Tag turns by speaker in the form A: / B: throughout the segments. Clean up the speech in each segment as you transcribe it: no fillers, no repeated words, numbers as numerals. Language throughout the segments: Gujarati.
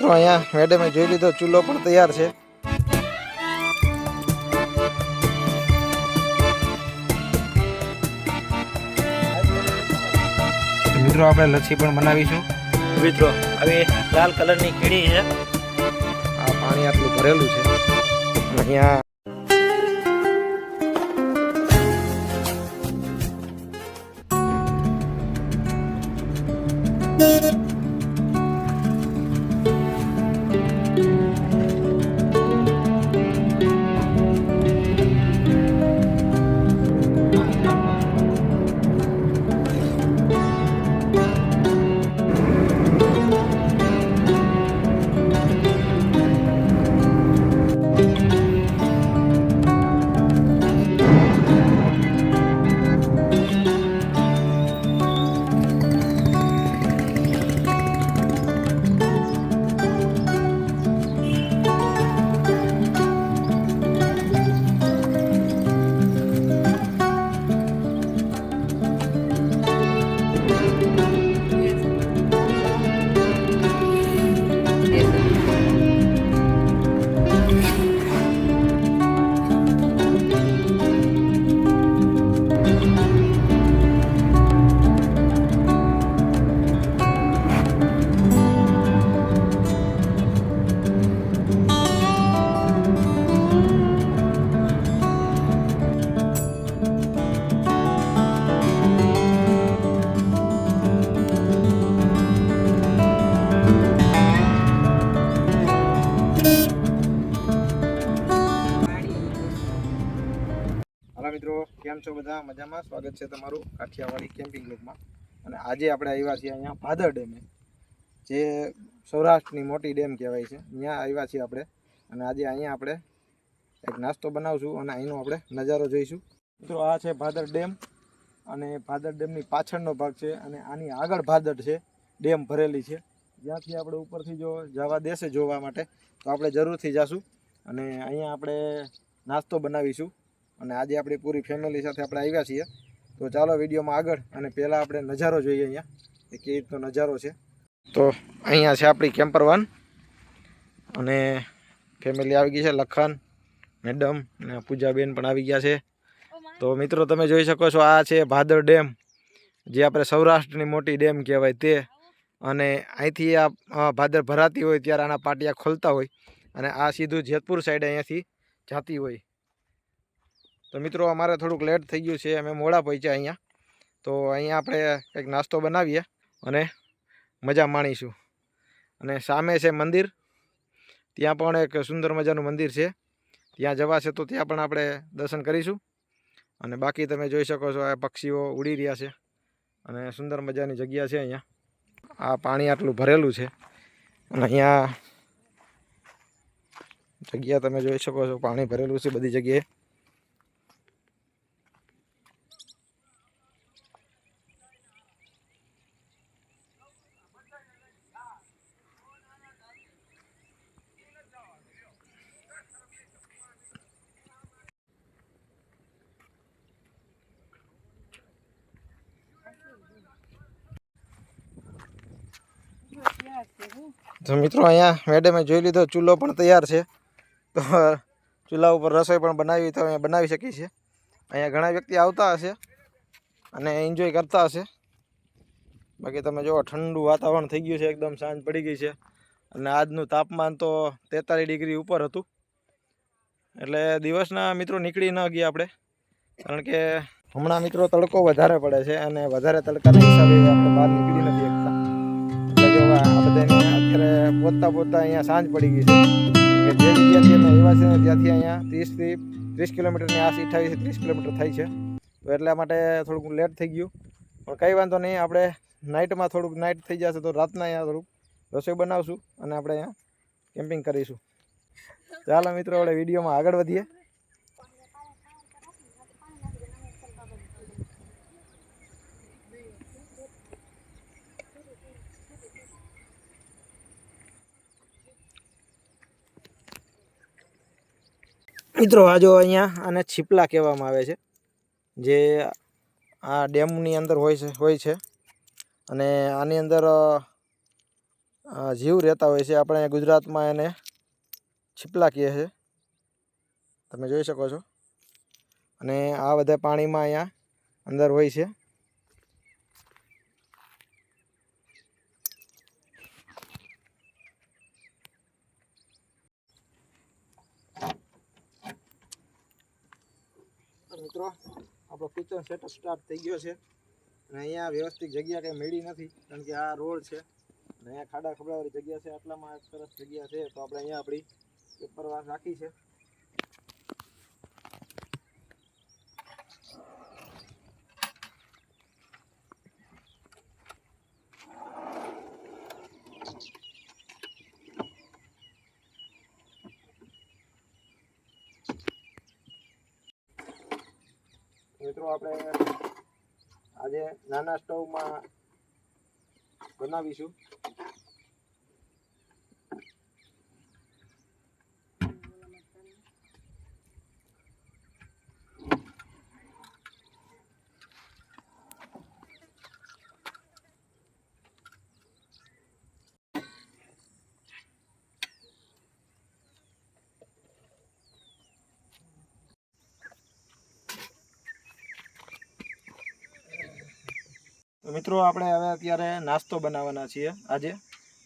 A: મિત્રો અહીંયા મેડમે જોઈ લીધો, ચૂલો પણ તૈયાર છે. મિત્રો આપણે લચ્છી પણ બનાવીશું.
B: મિત્રો હવે લાલ કલરની કીડી છે.
A: આ પાણી આટલું ભરેલું છે. અહીંયા મિત્રો કેમ છો બધા? મજામાં. સ્વાગત છે તમારું કાઠિયાવાડી કેમ્પિંગ બ્લોગમાં. અને આજે આપણે આવ્યા છીએ અહીંયા ભાદર ડેમે, જે સૌરાષ્ટ્રની મોટી ડેમ કહેવાય છે. ત્યાં આવ્યા છીએ આપણે. અને આજે અહીંયા આપણે એક નાસ્તો બનાવશું અને અહીંનો આપણે નજારો જોઈશું. મિત્રો આ છે ભાદર ડેમ, અને ભાદર ડેમની પાછળનો ભાગ છે, અને આની આગળ ભાદર છે, ડેમ ભરેલી છે. જ્યાંથી આપણે ઉપરથી જો જવા દેશે જોવા માટે તો આપણે જરૂરથી જઈશું. અને અહીંયા આપણે નાસ્તો બનાવીશું. અને આજે આપણી પૂરી ફેમિલી સાથે આપણે આવ્યા છીએ. તો ચાલો વિડીયોમાં આગળ, અને પહેલાં આપણે નજારો જોઈએ અહીંયા કે કેવી રીતનો નજારો છે. તો અહીંયા છે આપણી કેમ્પર વાન, અને ફેમિલી આવી ગઈ છે. લખન, મેડમ અને પૂજાબેન પણ આવી ગયા છે. તો મિત્રો તમે જોઈ શકો છો, આ છે ભાદર ડેમ, જે આપણે સૌરાષ્ટ્રની મોટી ડેમ કહેવાય તે. અને અહીંથી આ ભાદર ભરાતી હોય ત્યારે આના પાટિયા ખોલતા હોય, અને આ સીધું જેતપુર સાઈડ અહીંયાથી જતી હોય. તો મિત્રો અમારે થોડુંક લેટ થઈ ગયું છે, અમે મોડા પહોંચ્યા અહીંયા. તો અહીંયા આપણે કંઈક નાસ્તો બનાવીએ અને મજા માણીશું. અને સામે છે મંદિર, ત્યાં પણ એક સુંદર મજાનું મંદિર છે. ત્યાં જવાશે તો ત્યાં પણ આપણે દર્શન કરીશું. અને બાકી તમે જોઈ શકો છો, આ પક્ષીઓ ઉડી રહ્યા છે, અને સુંદર મજાની જગ્યા છે અહીંયા. આ પાણી આટલું ભરેલું છે, અને અહીંયા જગ્યા તમે જોઈ શકો છો, પાણી ભરેલું છે બધી જગ્યાએ. તો મિત્રો અહીંયા મેડમે જોઈ લીધો, ચૂલો પણ તૈયાર છે. તો ચૂલા ઉપર રસોઈ પણ બનાવી તો અહીંયા બનાવી શકીએ છીએ. અહીંયા ઘણા વ્યક્તિ આવતા હશે અને એન્જોય કરતા હશે. બાકી તમે જુઓ, ઠંડુ વાતાવરણ થઈ ગયું છે, એકદમ સાંજ પડી ગઈ છે. અને આજનું તાપમાન તો 43 ડિગ્રી ઉપર હતું. એટલે દિવસના મિત્રો નીકળી ન ગયા આપણે, કારણ કે હમણાં મિત્રો તડકો વધારે પડે છે, અને વધારે તડકાના હિસાબે આપણે બહાર નીકળી નથી શકતા. આ બધાને અત્યારે પોતા અહીંયા સાંજ પડી ગઈ છે. જે જગ્યાથી અમે આવ્યા છે ત્યાંથી અહીંયા 30 કિલોમીટરની આસી 28-30 કિલોમીટર થાય છે. તો એટલા માટે થોડુંક લેટ થઈ ગયું, પણ કંઈ વાંધો નહીં. આપણે નાઇટમાં થોડુંક નાઇટ થઈ જશે તો રાતના અહીંયા થોડુંક રસોઈ બનાવશું અને આપણે અહીંયા કેમ્પિંગ કરીશું. ચાલો મિત્રો, આપણે વિડીયોમાં આગળ વધીએ. મિત્રો આ જો અહીંયા આને છીપલા કહેવામાં આવે છે, જે આ ડેમની અંદર હોય છે. અને આની અંદર જીવ રહેતા હોય છે. આપણે ગુજરાતમાં એને છીપલા કહે છે, તમે જોઈ શકો છો. અને આ બધા પાણીમાં અહીંયા અંદર હોય છે. મિત્રો આપણો કિચન સેટઅપ સ્ટાર્ટ થઈ ગયો છે. અને અહીંયા વ્યવસ્થિત જગ્યા કંઈ મળી નથી, કારણ કે આ રોડ છે અને અહીંયા ખાડા ખબડાવાળી જગ્યા છે. આટલામાં સરસ જગ્યા છે, તો આપણે અહીંયા આપણી પેપરવાસ રાખી છે. મિત્રો આપણે આજે નાના સ્ટવમાં બનાવીશું. મિત્રો આપણે હવે અત્યારે નાસ્તો બનાવવાના છીએ આજે,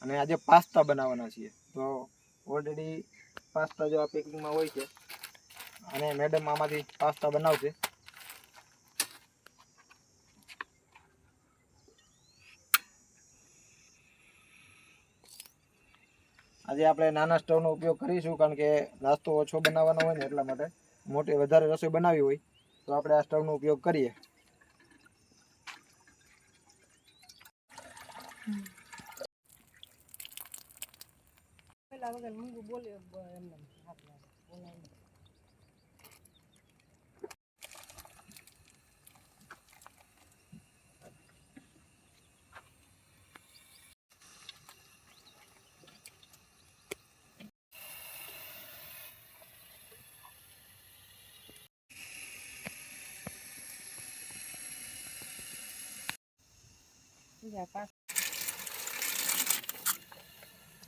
A: અને આજે પાસ્તા બનાવવાના છીએ. તો ઓલરેડી પાસ્તા જો આ પેકિંગમાં હોય છે, અને મેડમ આમાંથી પાસ્તા બનાવશે. આજે આપણે નાના સ્ટવનો ઉપયોગ કરીશું, કારણ કે નાસ્તો ઓછો બનાવવાનો હોય ને એટલા માટે. મોટી વધારે રસોઈ બનાવી હોય તો આપણે આ સ્ટવનો ઉપયોગ કરીએ.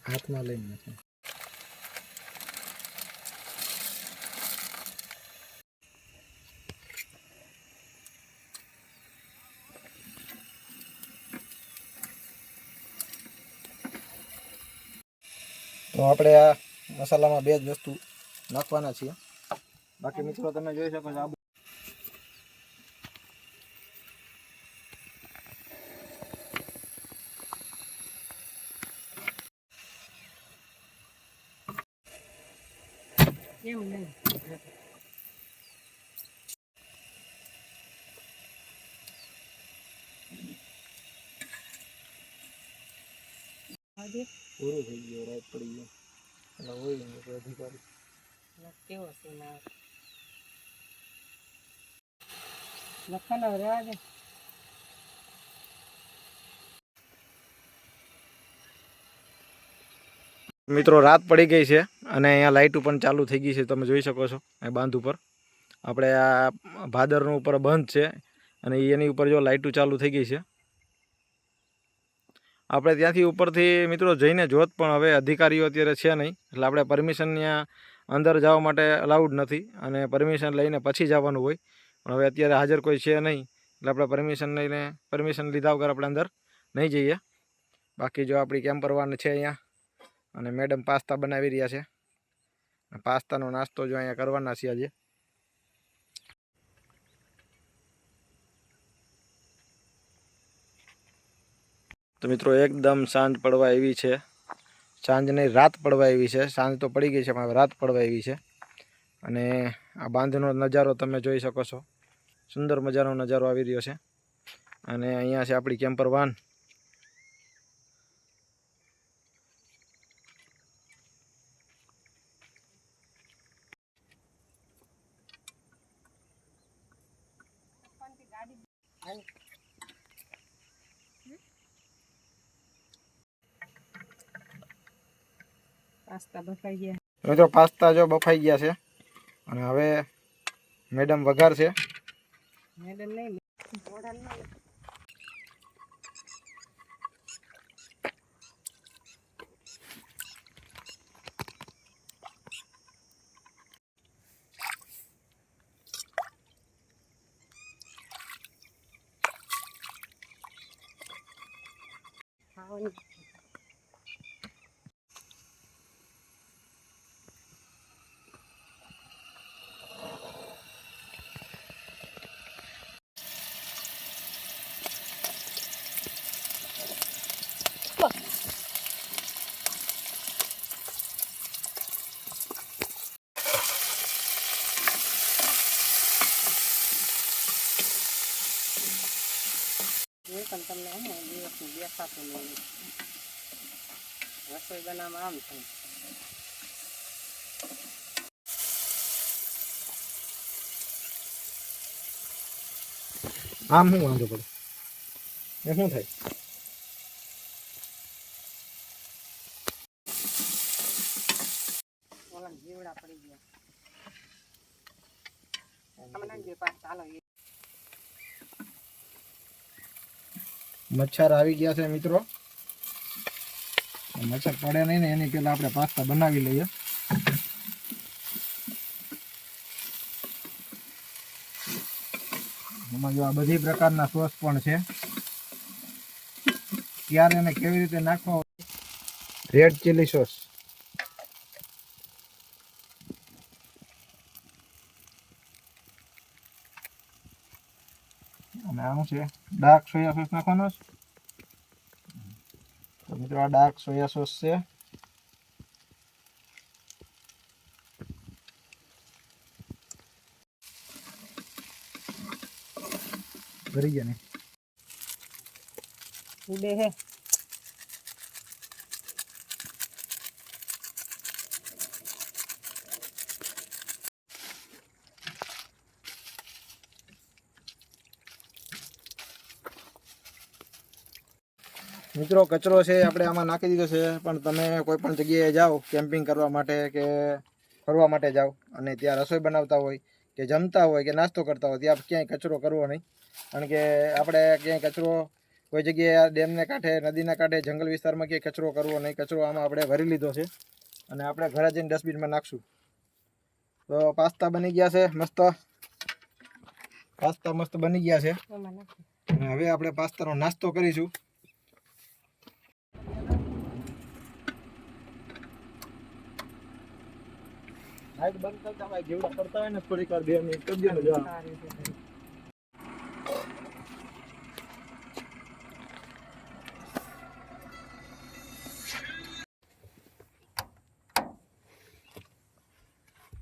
A: હાથમાં લઈને તો આપણે આ મસાલામાં બે જ વસ્તુ નાખવાના છીએ. બાકી મિત્રો તમે જોઈ શકો છો પૂરું થઈ ગયું, રાત પડી ગયો એટલે હોય ને કોઈ અધિકારી
C: કેવો છે લખવાનો રહેવા દે.
A: મિત્રો રાત પડી ગઈ છે અને અહીંયા લાઇટો પણ ચાલુ થઈ ગઈ છે, તમે જોઈ શકો છો. અહીં બાંધ ઉપર આપણે આ ભાદરનું ઉપર બંધ છે અને એની ઉપર જો લાઇટો ચાલુ થઈ ગઈ છે. આપણે ત્યાંથી ઉપરથી મિત્રો જઈને જોત, પણ હવે અધિકારીઓ અત્યારે છે નહીં, એટલે આપણે પરમિશન ત્યાં અંદર જવા માટે અલાઉડ નથી, અને પરમિશન લઈને પછી જવાનું હોય. પણ હવે અત્યારે હાજર કોઈ છે નહીં, એટલે આપણે પરમિશન લીધા વગર આપણે અંદર નહીં જઈએ. બાકી જો આપણી કેમ્પર વાન છે અહીંયા, અને મેડમ પાસ્તા બનાવી રહ્યા છે. પાસ્તાનો નાસ્તો જો અહીંયા કરવાના છે આજે. તો મિત્રો એકદમ સાંજ પડવા એવી છે. સાંજ નહીં, રાત પડવા એવી છે. સાંજ તો પડી ગઈ છે પણ રાત પડવા એવી છે. અને આ બાંધનો નજારો તમે જોઈ શકો છો. સુંદર મજાનો નજારો આવી રહ્યો છે. અને અહીંયા છે આપણી કેમ્પર વાન.
C: પાસ્તા બફાઈ ગયા.
A: મિત્રો પાસ્તા જો બફાઈ ગયા છે, અને હવે મેડમ વઘાર છે.
C: મેડમ નહીં ખાવાની એ પણ તમને હે ને દિવસની દેખાતું નહીં. રસોઈ બનાવવામાં આમ થાય.
A: આમ શું વાંધો પડે એ શું થાય?
C: ઓલા જીવડા પડી ગયા. આમાં નાખી દે પાછા. હાલો એ
A: મચ્છર આવી ગયા છે મિત્રો. મચ્છર પડે નહીં ને એની પહેલા આપણે પાસ્તા બનાવી લઈએ. એમાં જો આ બધી પ્રકારના સોસ પણ છે. ક્યારે અને કેવી રીતે નાખવા? રેડ ચીલી સોસ, અને આનું છે ડાર્ક સોયા સોસ નાખવાનો છે. તો મિત્રો આ ડાર્ક સોયા સોસ છે. ભરી ગયા ને
C: ઉડે હે.
A: મિત્રો કચરો છે આપણે આમાં નાખી દીધો છે. પણ તમે કોઈ પણ જગ્યાએ જાઓ કેમ્પિંગ કરવા માટે કે ફરવા માટે જાઓ અને ત્યાં રસોઈ બનાવતા હોય કે જમતા હોય કે નાસ્તો કરતા હોય ત્યાં ક્યાંય કચરો કરવો નહીં. કારણ કે આપણે ક્યાંય કચરો કોઈ જગ્યાએ ડેમને કાંઠે, નદીના કાંઠે, જંગલ વિસ્તારમાં ક્યાંય કચરો કરવો નહીં. કચરો આમાં આપણે ભરી લીધો છે અને આપણે ઘરે જઈને ડસ્ટબિનમાં નાખશું. તો પાસ્તા બની ગયા છે મસ્ત. પાસ્તા મસ્ત બની ગયા છે
C: એમાં નાખી.
A: અને હવે આપણે પાસ્તાનો નાસ્તો કરીશું. લાઈટ બંધ કરતા હોય જેવડા પડતા હોય ને થોડીક વાર 2 મિનિટ કરી દો ને. જો
C: સારી રીતે.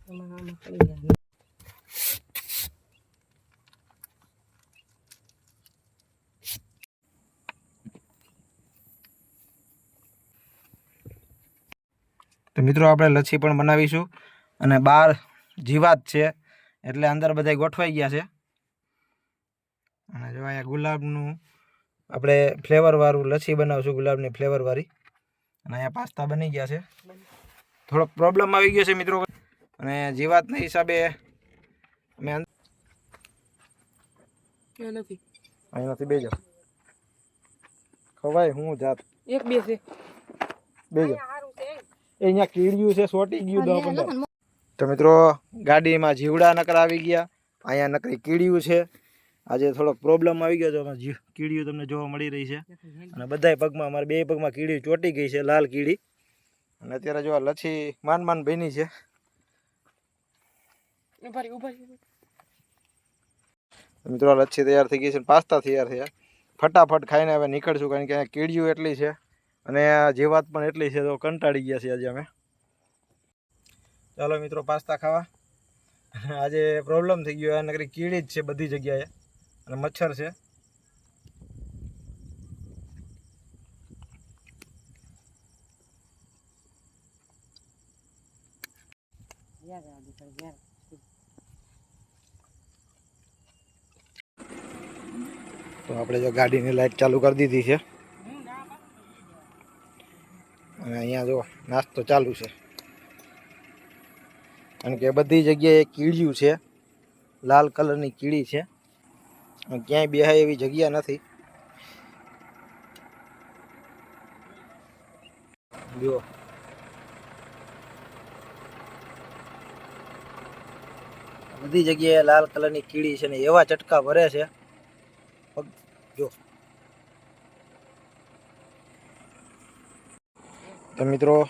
C: આમાં પડી ગયા.
A: તો મિત્રો આપણે લચ્છી પણ બનાવીશું અને બહાર જીવાત છે એટલે અંદર બધા ગોઠવાઈ ગયા છે. અને જો અહીંયા ગુલાબનું આપણે ફ્લેવરવાળું લચ્છી બનાવશું, ગુલાબની ફ્લેવરવાળી. અને અહીંયા પાસ્તા બની ગયા છે. થોડોક પ્રોબ્લેમ આવી ગયો છે મિત્રો અને જીવાતના હિસાબે અમે
C: નથી
A: અહીંયાથી બેજો ખવાય હું જાત
C: એક બે છે.
A: બેજો.
C: સારું છે.
A: એ અહીંયા કીડ્યું છે, સોટી ગયું 10-15. તો મિત્રો ગાડીમાં જીવડા નકર આવી ગયા, અહીંયા નકરી કીડ્યું છે. આજે થોડોક પ્રોબ્લેમ આવી ગયો છે. કીડીઓ તમને જોવા મળી રહી છે અને બધાય પગમાં, અમારે 2 પગમાં કીડી ચોટી ગઈ છે, લાલ કીડી. અને અત્યારે જો આ લચ્છી માન બની છે. મિત્રો લચ્છી તૈયાર થઈ ગઈ છે, પાસ્તા તૈયાર થયા. ફટાફટ ખાઈને હવે નીકળશું કારણ કે અહીંયા કીડીઓ એટલી છે અને આ જીવાત પણ એટલી છે તો કંટાળી ગયા છે આજે અમે. ચાલો મિત્રો પાસ્તા ખાવા. આજે પ્રોબ્લેમ થઈ ગયો, નકરી કીડી જ છે બધી જગ્યાએ અને મચ્છર છે. તો આપણે જો ગાડીની લાઈટ ચાલુ કરી દીધી છે અને અહીંયા જો નાસ્તો ચાલુ છે. કારણ કે બધી જગ્યાએ કીડિયું છે, લાલ કલરની કીડી છે. ક્યાંય બેહાય એવી જગ્યા નથી. જો બધી જગ્યાએ લાલ કલરની કીડી છે ને એવા ચટકા ભરે છે. જો તો મિત્રો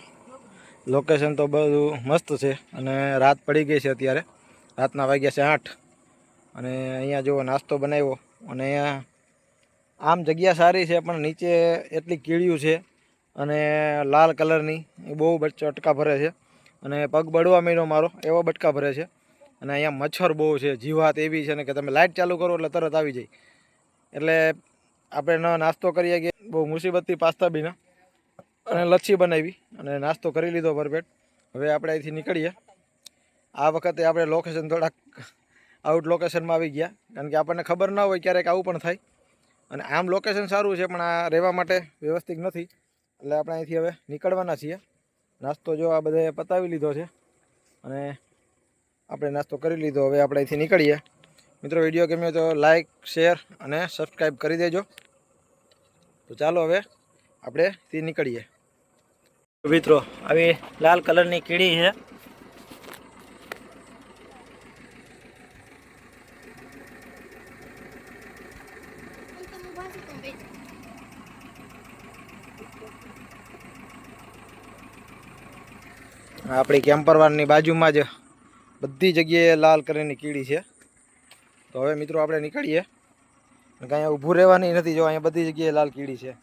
A: લોકેશન તો બધું મસ્ત છે અને રાત પડી ગઈ છે. અત્યારે રાતના વાગ્યા છે 8 અને અહીંયા જો નાસ્તો બનાવ્યો અને અહીંયા આમ જગ્યા સારી છે પણ નીચે એટલી કીડિયું છે અને લાલ કલરની એ બહુ ચટકા ભરે છે અને પગ બળવા માંડ્યો મારો એવો બટકા ભરે છે અને અહીંયા મચ્છર બહુ છે, જીવાત એવી છે ને કે તમે લાઇટ ચાલુ કરો એટલે તરત આવી જાય. એટલે આપણે નાસ્તો કરીએ કે બહુ મુસીબતથી પાસ્તા બીના અને લચ્છી બનાવી અને નાસ્તો કરી લીધો પરફેક્ટ. હવે આપણે અહીંથી નીકળીએ. આ વખતે આપણે લોકેશન થોડાક આઉટ લોકેશનમાં આવી ગયા કારણ કે આપણને ખબર ના હોય ક્યારેક આવું પણ થાય અને આમ લોકેશન સારું છે પણ આ રહેવા માટે વ્યવસ્થિત નથી. એટલે આપણે અહીંથી હવે નીકળવાના છીએ. નાસ્તો જો આ બધે પતાવી લીધો છે અને આપણે નાસ્તો કરી લીધો. હવે આપણે અહીંથી નીકળીએ. મિત્રો વિડીયો ગમ્યો તો લાઇક, શેર અને સબસ્ક્રાઈબ કરી દેજો. તો ચાલો હવે આપણે થી નીકળીએ.
B: મિત્રો આવી લાલ કલરની કીડી છે.
A: આપણી કેમ્પરવાનની બાજુમાં જ બધી જગ્યાએ લાલ કલરની કીડી છે. તો હવે મિત્રો આપણે નીકળીએ. કાંઈ ઊભું રહેવાની નથી. જો અહીંયા બધી જગ્યાએ લાલ કીડી છે.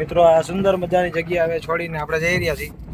A: મિત્રો આ સુંદર મજાની જગ્યા હવે છોડીને આપણે જઈ રહ્યા છીએ.